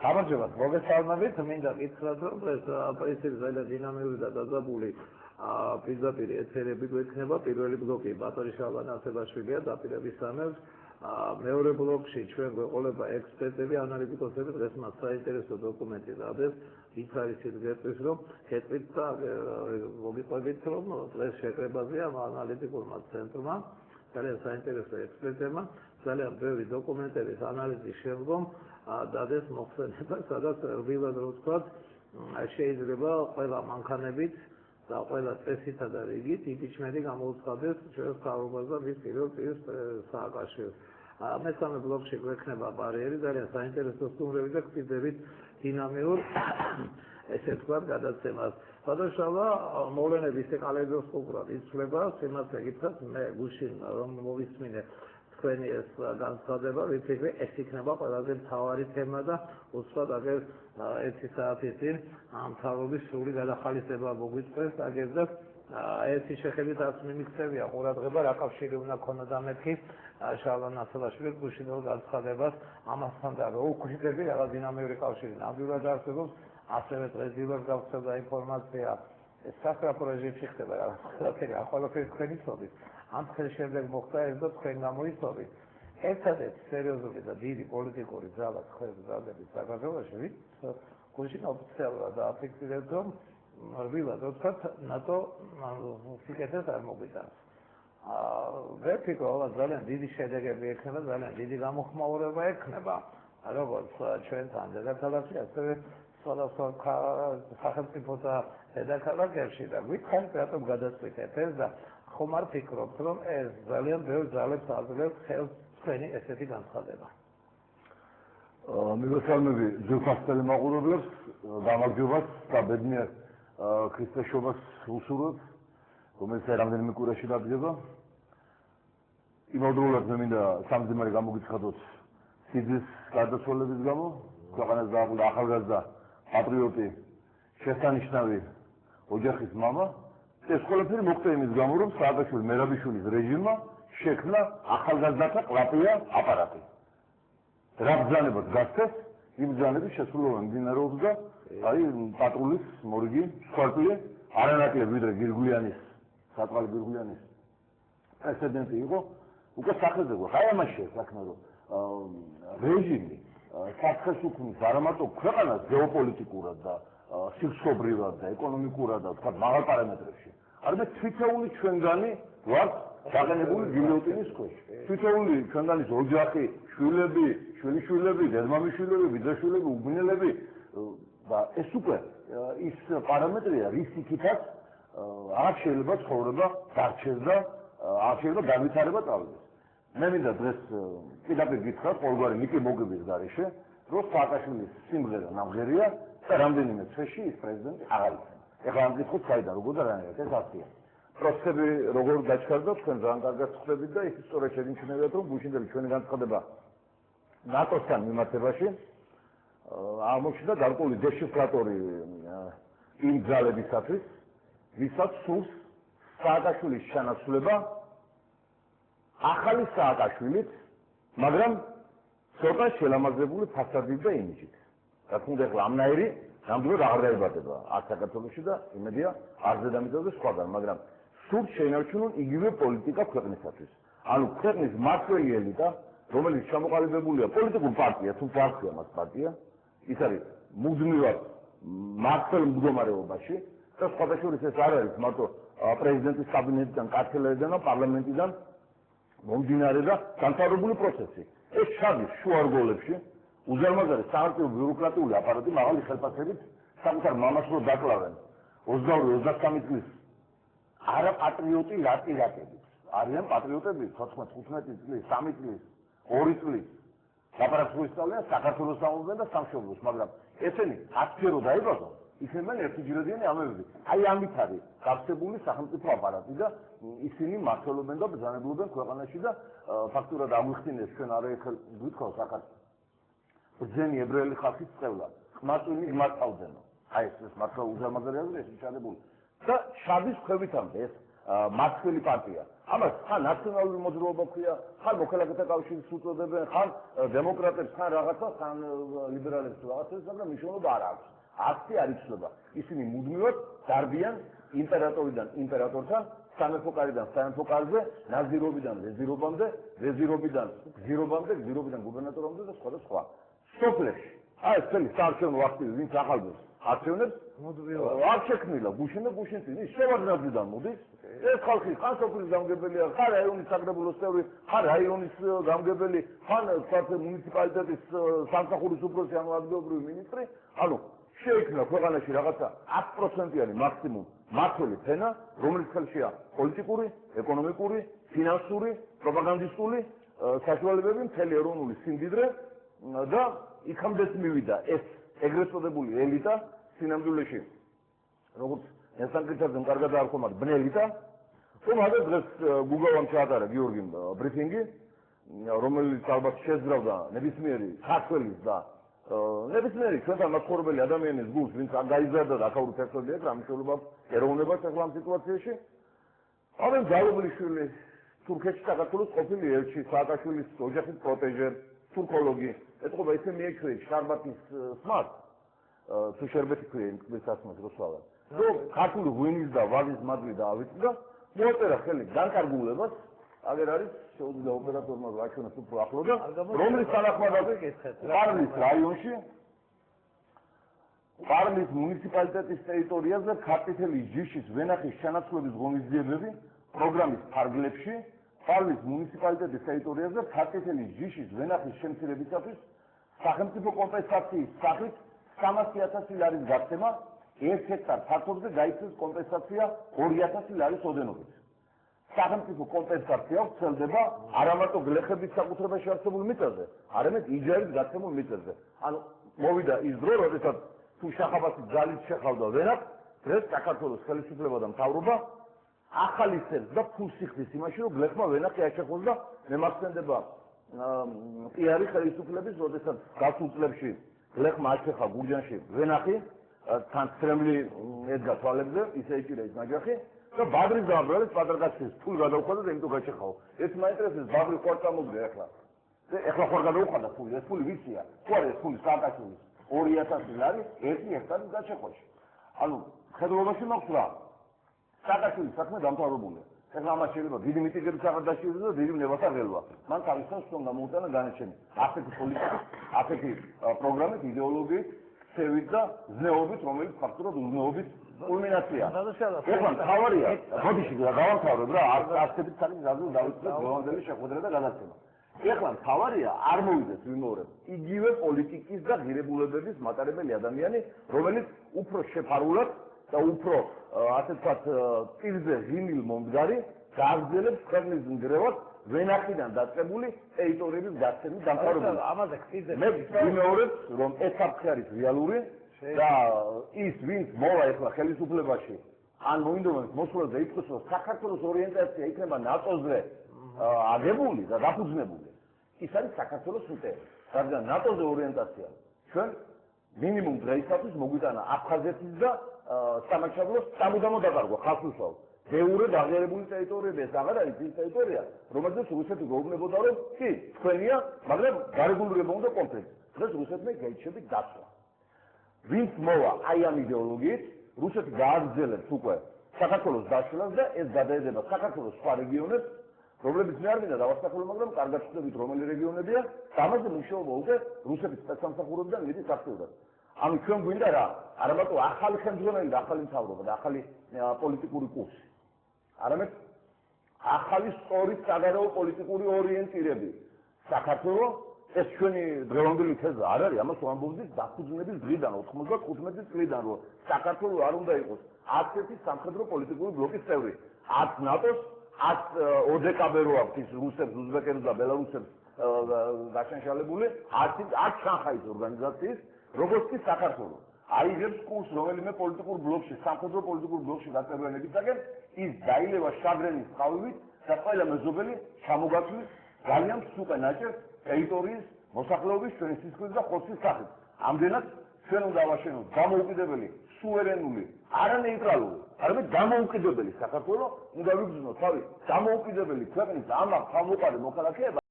გამარჯობა, მოგესალმებით, მინდა გითხრათ, რომ ეს პრინციპი ძალიან დინამიური და დაძაბული პირდაპირ ეთერები გვექნება. პირველი ბლოკი ბატონი შალვა ნაცებაშვილია დაპირებისამებრ. მეორე ბლოკში ჩვენ გვეყოლება ექსპერტები, ანალიტიკოსები, დღეს მას საინტერესო დოკუმენტი დადეს. ის არის ის გეტყვის, რომ გეტყვით და მოგიყვებით, რომ დღეს შეკრებაზე ამ ანალიტიკურმა ცენტრმა ძალიან საინტერესო ექსპერტებმა ძალიან ბევრი დოკუმენტების ანალიზის შემდგომ დადეს მოხსენება, სადაც რბილად რო ვთქვათ, შეიძლება ყველა მანქანებით და ყველა წესითა და რიგით იმპიჩმენტი გამოუცხადეს ჩვენს მთავრობას და მის პირველ პირს სააკაშვილს. მესამე ბლოკში გვექნება ბარიერი, ძალიან საინტერესო სტუმრები და გვპირდებით დინამიურ ესე ვთქვათ გადაცემას. სადაშავა მოვლენების კალეიდოსკოპურად იცვლება, იმას ეკითხათ, მე გუშინ რომ მოვისმინე თქვენი ეს განცხადება, ვიცით, ეს იქნება ყველაზე მთავარი თემა და უცბად აგერ 1 საათის წინ მთავრობის სრული გადახალისება მოგვიწევს, აგერ და ერთი შეხედვით არც მიმიქცევია ყურადღება, რა კავშირი უნდა ქონოდა მეთქი შალვა ნაცებაშვილის გუშინდელ განცხადებას ამასთან და რო უქმიდები რაღაც დინამიური კავშირი ნამდვილად არსებობს, ასევე დღესდღეობით გავხსენდა ინფორმაცია ეს სასტრაფო რეჟიმში ხდება რაღაცა ყველაფერი თქვენი ცოდით. ამ ხელ შემდეგ მოხდა ეს და თქვენ გამოიცოდით. ერთადერთი სერიოზული და დიდი პოლიტიკური ძალა თქვენ ძალების საქართველოში გუშინ ოფიციალურად დააფიქსირეთ, რომ რბილად რო ვთქვათ, ნატო სიკეთეს არ მოგვიტანს. ვერ ვფიქრობ, ძალიან დიდი შედეგები ექნება, ძალიან დიდი გამოხმაურება ექნება, როგორც ჩვენთან დედაქალაქში, ასევე სხვადასხვა სახელმწიფოთა დედაქალაქებში და გითხარით, რატომ გადაწყვიტეთ ეს და ხომ არ ფიქრობთ, რომ ეს ძალიან ბევრ ძალებს აძლევს ხელს თქვენი ესეთი განცხადება. მოგესალმები ძვირფასტელი მაყურებლებს, გამარჯვებას და ბედნიერ ქრისტესობას უსურვებ, რომელიც რამდენიმე კვირაში დადგება. იმავდროულად მე მინდა სამძიმარი გამოგიცხადოთ სიძის გარდაცვალების გამო, ქვეყანას დააყულა ახალგაზრდა პატრიოტი, შესანიშნავი ოჯახის მამა. ეს ყველაფერი მოხდა იმის გამო, რომ სააკაშვილის მერაბიშვილის რეჟიმმა შექმნა ახალგაზრდათა ყლაპია აპარატი. რა ბრძანებად გასცეს, იმ ბრძანების შესრულება მიმდინარეობს და აი პატრულის მორიგი სკორპიე არანაკლებ ვიდრე გირგულიანის, სატყალი გირგულიანის პრეცედენტი იყო, უკვე სახელზე გვაქვს. აი ამაშია საქმე, რომ რეჟიმი საფრთხეს უქმნის არა მარტო ქვეყანას გეოპოლიტიკურად და სიცოცხლობრივად და ეკონომიკურად და თქვა მაღალ პარამეტრებში, არამედ თვითეული ჩვენგანი ვართ დაყენებული გილოტინის ქვეშ. თვითეული ჩვენგანის ოჯახი, შვილები, შვილიშვილები, დედმამიშვილები, ბიძაშვილები, უბნელები და ეს უკვე ის პარამეტრია, რის იქითაც არ შეიძლება ცხოვრება დარჩეს და არ შეიძლება განვითარება წავიდეს. მე მინდა დღეს პირდაპირ გითხრათ ყოველგვარი ნიკი მოგების გარეშე, რომ სააკაშვილის სიმღერა ნამღერია და რამდენიმე თვეში ის პრეზიდენტი აღარ იქნება. ეხლა ამ კითხოთ საიდან, როგორ და რანაირად ეს ასია. პროცესები როგორ გაჩქარდა, თქვენ ძალიან კარგად ხვდებით და ის სწორედ შეგვიჩნევიათ, რომ გუშინდელი ჩვენი განცხადება ნატოსთან მიმართებაში აღმოჩნდა გარკვეული დეშიფრატორი იმ ძალებისათვის, ვისაც სურს სააკაშვილის ჩანაცვლება ახალი სააკაშვილით, მაგრამ ცოტა შელამაზებული ფასადით და იმიჯით. რა თქმა უნდა, ახლა ამნაირი ნამდვილად აღარ დაიბადება არც საქართველოში და იმედია არ დედამიწაზე სხვაგან, მაგრამ სულ შეინარჩუნონ იგივე პოლიტიკა ქვეყნისათვის. ანუ ქვეყნის მმართველი ელიტა, რომელიც ჩამოყალიბებულია პოლიტიკურ პარტია, თუ პარტია მას პარტია, ის არის მუდმივად მმართველ მდგომარეობაში და სხვადასხვა ეს არ არის მარტო პრეზიდენტის კაბინეტიდან, კანცელერიდან და პარლამენტიდან მომდინარე და განთავრებული პროცესი. ეს ჩადის შუარგოლებში, უზარმაზარი საარტიო ბიუროკრატიული აპარატი მაღალი ხელფასებით საკუთარ მამას რო დაკლავენ 22-23 წლის არა პატრიოტი ლატირატები. არიან პატრიოტები 14-15 წლის, 3 წლის, 2 წლის. ლაპარაკს მოისწავლიან საქართველოს სამომავლოდ და სამშობლოს, მაგრამ ესენი 10-ი რო დაიბადონ, იქნებიან ერთიჯერადიანი ამბები. აი ამით არის გავსებული სახელმწიფო აპარატი და ისინი მართლობენ და ბრძანებულობენ ქვეყანაში და ფაქტურად აღვიხსნეს ჩვენ არაერთხელ გვითხოვს ახალ ბრძენი ებრაელი ხალხის წევლა. ხმაწვინი გმართავდენო. აი ეს მართლა უზარმაზარი არის ეს ჩადებული. და შადის ქვევითამდე ეს მართლი პარტია. ამას ხან ნაციონალური მოძრაობა ქვია, ხან მოქალაქეთა კავშირის უწოდებენ, ხან დემოკრატებს, ხან რაღაცა, ხან ლიბერალებს რაღაცას, მაგრამ მნიშვნელობა არ აქვს. აქტი არ იცვლება. ისინი მუდმივად დარბიან იმპერატორიდან იმპერატორთან, სამეფო კარიდან სამეფო კარზე, ნაზირობიდან ვეზირობამდე, ვეზირობიდან გზირობამდე, გზირობიდან გუბერნატორამდე და სხვა და სხვა. სოფლებში აი ეს წელი საარჩევნო აქტივი ვინც ახალბებს არჩევნებს არ შექმნილა გუშინ და გუშინ წინ ის შევარდნაძიდან მოდის ეს ხალხი ხან სოფლის გამგებელია ხან რაიონის საკრებულოს წევრი ხან რაიონის გამგებელი ხან თქვათ მუნიციპალიტეტის სამსახურის უფროსი ანუ ადგილობრივი მინისტრი ანუ შეიქმნა ქვეყანაში რაღაცა 10%-იანი მაქსიმუმ მმართველი ფენა რომელიც ხელშია პოლიტიკური, ეკონომიკური, ფინანსური, პროპაგანდისტული საშუალებები მთელი ეროვნული სიმდიდრე და იქამდეც მივიდა ეს ეგრეთ წოდებული ელიტა სინამდვილეში როგორც ესანგრიცაძემ კარგად დაარქვამათ ბნელიტა თუმცა დღეს გუგავამ ჩაატარა გიორგიმ ბრიფინგი რომელიც ალბათ შეძრავდა ნებისმიერი ქართველის და ნებისმიერი ჩვენთან მაცხოვრებელი ადამიანის გულს ვინც გაიზარდა და აქაური ფერწერია რა მნიშვნელობა ეროვნებას ახლა ამ სიტუაციაში ამენ ძალობლიშვილი თურქეთში საქართველოს ყოფილი ელჩი სააკაშვილის ოჯახის პროტეჟე თურქოლოგი ეთყობა ისე მიეჩვეა შარბატის სმართ თუ შერბეთი ქვია იმის ასმას როსვალა რომ ქართული ღვინის და ვაზის მადლი დაავიწყდა მოაწერა ხელი განკარგულებას აგერ არის შეუძლია ოპერატორმა ვაჩვენოს უფრო ახლო და რომლის თანახმადაც პარლის რაიონში პარლის მუნიციპალიტეტის ტერიტორიაზე ქართლის ჯიშის ვენახის შენაცვლების ღონისძიებები პროგრამის ფარგლებში პარლის მუნიციპალიტეტის ტერიტორიაზე ქართლის ჯიშის ვენახის შემცირებისათვის სახელმწიფო კომპენსაციის სახით 300,000 ლარის გაცემა 1 ჰექტარ ფართობზე გაიცეს კომპენსაცია 2,000 ლარის ოდენობით. სახელმწიფო კომპენსაცია ვრცელდება არამარტო გლეხების საკუთრებაში არსებულ მიწაზე, არამედ იჯარის გაცემულ მიწაზე. ანუ მოვიდა ის დრო, როდესაც თუ შახაბასი ძალით შეხავდა ვენახს, დღეს საქართველოს ხელისუფლება და მთავრობა ახალისებს და ფულს იხდის იმაში, რომ გლეხმა ვენახი აჩეხოს და მემახსენდება პიარი ხელისუფლების, როდესაც გასულ წლებში გლეხმა აჩეხა გურჯანში ვენახი, თან ცხრემლი ედგა თვალებზე, ისე ეჭირა ის ნაჯახი და ბადრის დააბრალეს პატრკაცის ფულ გადაუხადა და იმიტომ გაჩეხაო. ეს მაინტერესებს ბადრი ხوار წამოდგა ახლა. ახლა ხوار გადაუხადა ფული, ეს ფული ვიცია. თუ არის ეს ფული სააკაშვილის 2,000 ლარი 1 ჰექტარის გაჩეხვაში. ანუ ხედულობაში მაქვს რა. სააკაშვილის საქმე დამთავრებულია. ახლა ამას შეიძლება დიდი მიტინგები აღარ დაშიოს და დიდი ნებათა ღელვა. მან თავისთავად რომ გამოუტანა განაჩენი. ასეთი პოლიტიკა, ასეთი პროგრამით, იდეოლოგიით, ცევით და ზნეობით, რომელიც ფაქტურად უზნეობის კულმინაცია. ეხლა თავარია, ბოდიში გავამთავრებ რა, ასეთი საკითხი გაზრდა დავიწყებ გლოვანდელი შეხვედრა და გადაცემა. ეხლა თავარია არ მოვიდეს ვიმეორებ. იგივე პოლიტიკის და ღირებულებების მატარებელი ადამიანი, რომელიც უფრო შეფარულად და უფრო ასე ვთქვათ პირზე ღიმილ მომდგარი გააგრძელებს ქვეყნის ნგრევას ვენახიდან დაწყებული ტერიტორიების გაცემის დამთავრებულს. ამაზე ხიზე მე ვიმეორებ, რომ ეს საფრთხე არის რეალური და ის ვინც მოვა ახლა ხელისუფლებაში ან მოინდომებს მოსვლას და ითქვას, რომ საქართველოს ორიენტაცია იქნება ნატოზე აგებული და დაფუძნებული. ის არის საქართველოს უტერი. რადგან ნატოზე ორიენტაცია ჩვენ მინიმუმ დღეისათვის მოგვიტანა აფხაზეთის და სამაჩაბლოს სამუდამო დაკარგვა ხალხს უსვავ. ბევრი დაღერებული ტერიტორიები ეს აღარ არის ის ტერიტორია, რომელზეც რუსეთი გვეუბნებოდა, რომ კი, თქვენია, მაგრამ გარეგულირება უნდა კონფლიქტი. დღეს რუსეთმა გაიჩნდეთ დაცვა. ვინც მოვა აი ამ იდეოლოგიით, რუსეთი გააგრძელებს უკვე საქართველოს დაშლას და ეს გადაედება საქართველოს სხვა რეგიონებს, რომლებიც მე არ მინდა დავასახელო, მაგრამ კარგად ვხვდებით რომელი რეგიონებია, ამაზე მუშაობა უკვე რუსეთის სპეცსამსახურებიდან მიდის აქტიურად. ანუ ჩვენ გვინდა რა, არა მარტო ახალი ხელმძღვანელი და ახალი მთავრობა და ახალი პოლიტიკური კურსი. არამედ ახალი სწორი საგარეო პოლიტიკური ორიენტირები. საქართველოს ეს ჩვენი დღევანდელი თეზა არ არის, ამას ვამბობდით დაფუძნების დღიდან 95 წლიდან, რომ საქართველოს არ უნდა იყოს ასეთი სამხედრო პოლიტიკური ბლოკის წევრი. არც ნატოს, არც ოდკბ რო აქვს ის რუსებს, უზბეკებს და ბელარუსებს გაშანშალებული, არც შანხაის ორგანიზაციის როგორც კი საქართველოს აიღებს კურს რომელიმე პოლიტიკურ ბლოკში, სამხედრო პოლიტიკურ ბლოკში გაწევრიანებისაგან, ის დაილევა შაგრენის ყავივით და ყველა მეზობელი ჩამოგაცვლის ძალიან სუპერ ნაჭერს ტერიტორიის მოსახლეობის ჩვენი სისხლის და ხორცის სახით. ამდენად ჩვენ უნდა ავაშენოთ დამოუკიდებელი, სუვერენული, არანეიტრალური, არამედ დამოუკიდებელი საქართველო უნდა ვიგრძნო თავი დამოუკიდებელი ქვეყნის ამақ თავმოყარი მოქალაქეება